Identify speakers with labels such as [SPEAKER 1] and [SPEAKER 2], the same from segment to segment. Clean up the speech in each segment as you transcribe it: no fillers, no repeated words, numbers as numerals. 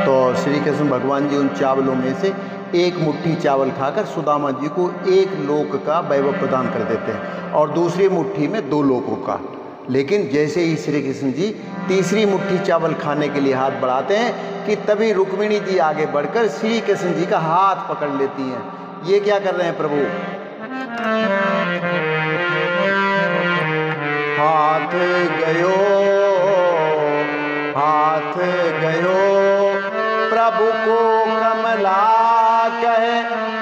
[SPEAKER 1] तो श्री कृष्ण भगवान जी उन चावलों में से एक मुट्ठी चावल खाकर सुदामा जी को एक लोक का वैभव प्रदान कर देते हैं और दूसरी मुट्ठी में 2 लोकों का। लेकिन जैसे ही श्री कृष्ण जी तीसरी मुट्ठी चावल खाने के लिए हाथ बढ़ाते हैं कि तभी रुक्मिणी जी आगे बढ़कर श्री कृष्ण जी का हाथ पकड़ लेती हैं। ये क्या कर रहे हैं प्रभु? हाथ गयो प्रभु को कमला कहे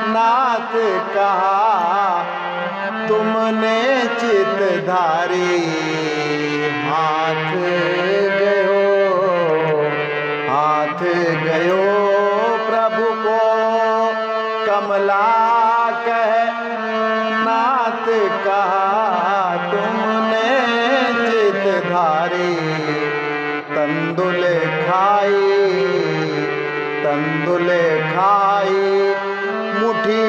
[SPEAKER 1] नाथ कहा तुमने चित धारी। हाथ गयो प्रभु को कमला कहे नाथ कहा तुमने चित धारी। तंदुल खाई मुठी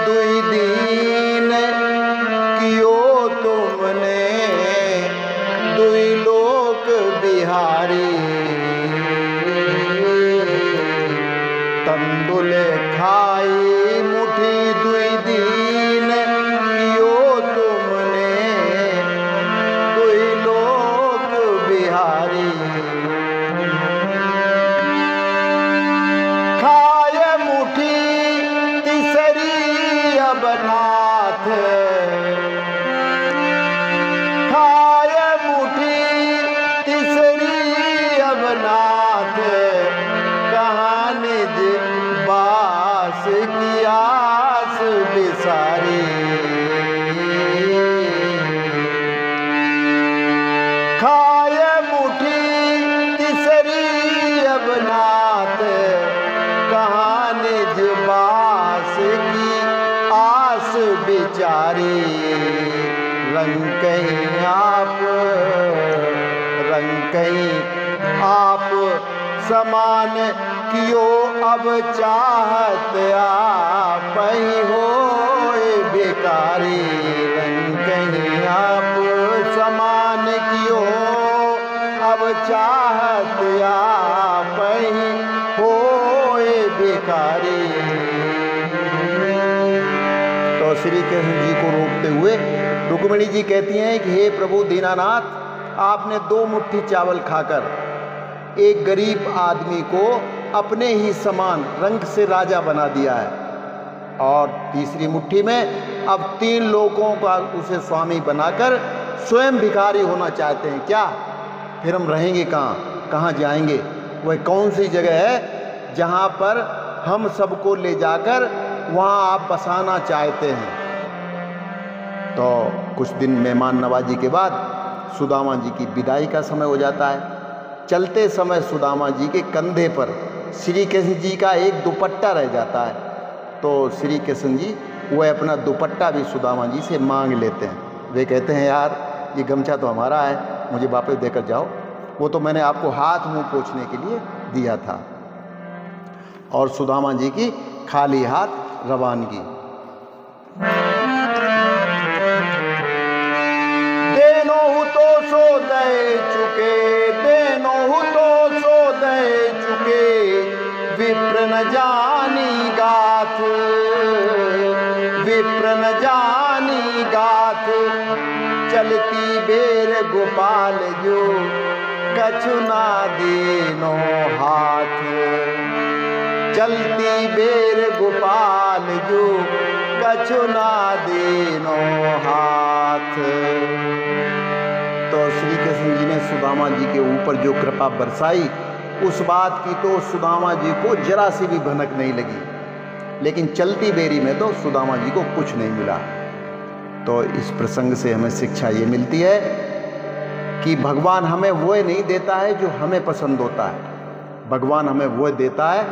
[SPEAKER 1] दुई दीन कियो तुमने दुई लोक बिहारी। तंदुल खाई मुठी दुई दीन कियो तुमने दुई लोक बिहारी। आप समान कियो अब चाहत आप ही हो बेकारी। रंग कहीं आप समान कियो अब चाहत आप ही हो बेकारी। तो श्री कृष्ण जी को रोकते हुए रुक्मिणी जी कहती हैं कि हे प्रभु दीनानाथ, आपने 2 मुट्ठी चावल खाकर एक गरीब आदमी को अपने ही समान रंग से राजा बना दिया है और तीसरी मुट्ठी में अब 3 लोगों का उसे स्वामी बनाकर स्वयं भिखारी होना चाहते हैं क्या? फिर हम रहेंगे कहाँ जाएंगे? वह कौन सी जगह है जहाँ पर हम सबको ले जाकर वहाँ आप बसाना चाहते हैं? तो कुछ दिन मेहमान नवाजी के बाद सुदामा जी की विदाई का समय हो जाता है। चलते समय सुदामा जी के कंधे पर श्री कृष्ण जी का एक दुपट्टा रह जाता है। तो श्री कृष्ण जी वह अपना दुपट्टा भी सुदामा जी से मांग लेते हैं। वे कहते हैं यार ये गमछा तो हमारा है, मुझे वापस देकर जाओ, वो तो मैंने आपको हाथ मुंह पोंछने के लिए दिया था। और सुदामा जी की खाली हाथ रवानगी। देनो तो सो दे चुके, देनो तो सो दे चुके, विप्र न जानी गाथ, विप्र न जानी गाथ। चलती बेर गोपाल जो कछु ना देनो हाथ, चलती बेर गोपाल जो कछु ना देनो हाथ। तो श्री कृष्ण जी ने सुदामा जी के ऊपर जो कृपा बरसाई, उस बात की तो सुदामा जी को जरा सी भी भनक नहीं लगी। लेकिन चलती बेरी में तो सुदामा जी को कुछ नहीं मिला। तो इस प्रसंग से हमें शिक्षा ये मिलती है कि भगवान हमें वो नहीं देता है जो हमें पसंद होता है, भगवान हमें वो देता है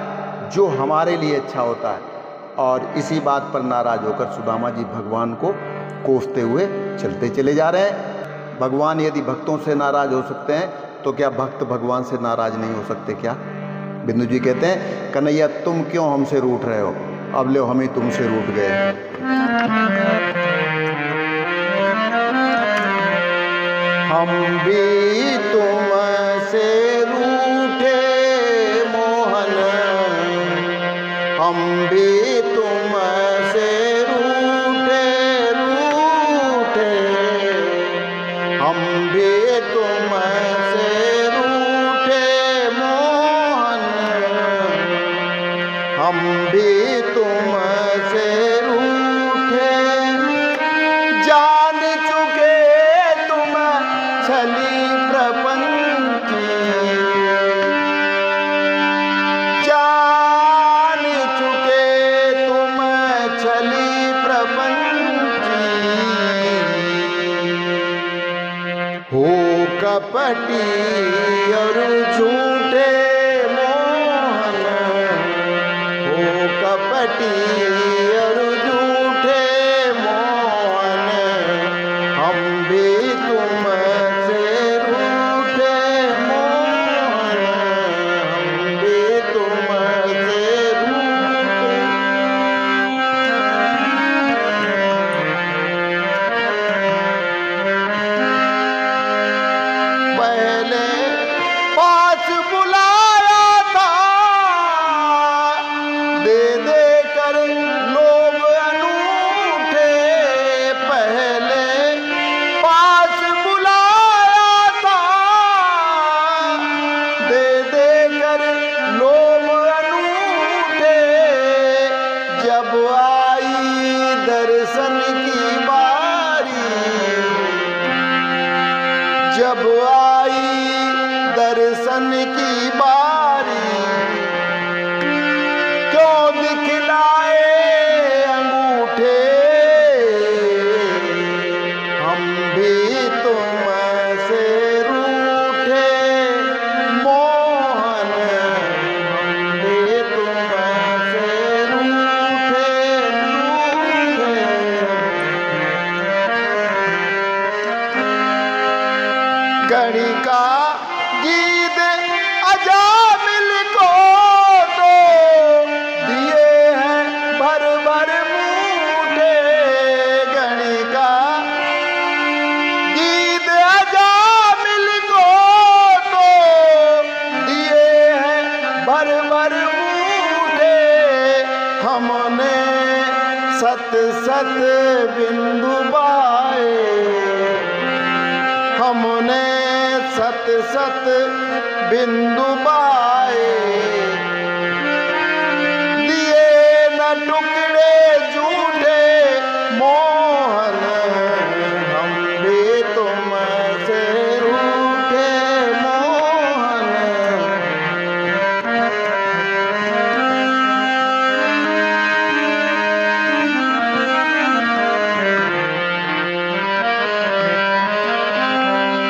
[SPEAKER 1] जो हमारे लिए अच्छा होता है। और इसी बात पर नाराज होकर सुदामा जी भगवान को कोसते हुए चलते चले जा रहे हैं। भगवान यदि भक्तों से नाराज हो सकते हैं तो क्या भक्त भगवान से नाराज नहीं हो सकते क्या? बिंदु जी कहते हैं कन्हैया तुम क्यों हमसे रूठ रहे हो, अब लो हम ही तुमसे रूठ गए। हम भी तुमसे रूठे हम भी तुमसे रूठे रूठे, हम भी तुमसे रूठे मोहन, हम भी तुमसे रूठे, जान चुके तुम छली प्रपंची, जान चुके तुम छली प्रपंची, हो कपटी और झूठे मोहन, हो कपटी और झूठे मोहन, हम भी तुमसे रूठे मोहन, हम भी तुमसे रूठे। पहले पास बुलाया था, दे दे कर लोभ अनूठे, पहले पास बुलाया था, दे दे कर लोभ अनूठे, जब आई दर्शन की बारी, जब आई दर्शन की बारी, क्यों दिखलाए अंगूठे, हम भी तुमसे रूठे मोहन, हम भी तुमसे रूठे रूठे। गणिका गीत अजामिल को तो दिए हैं भर भर मूठे, गणिका गीत अजामिल को तो दिए हैं भर भर मूठे, हमने सत सत बिंदु बाए, हमने सत सत बिंदु बाए, दिए न टुकड़े झूठे मोहन, हम भी तुमसे रूठे मोहन।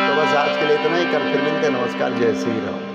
[SPEAKER 1] तो बस आज के लिए इतना ही, कल फिर मिलते हैं। नमस्कार, जय श्री राम।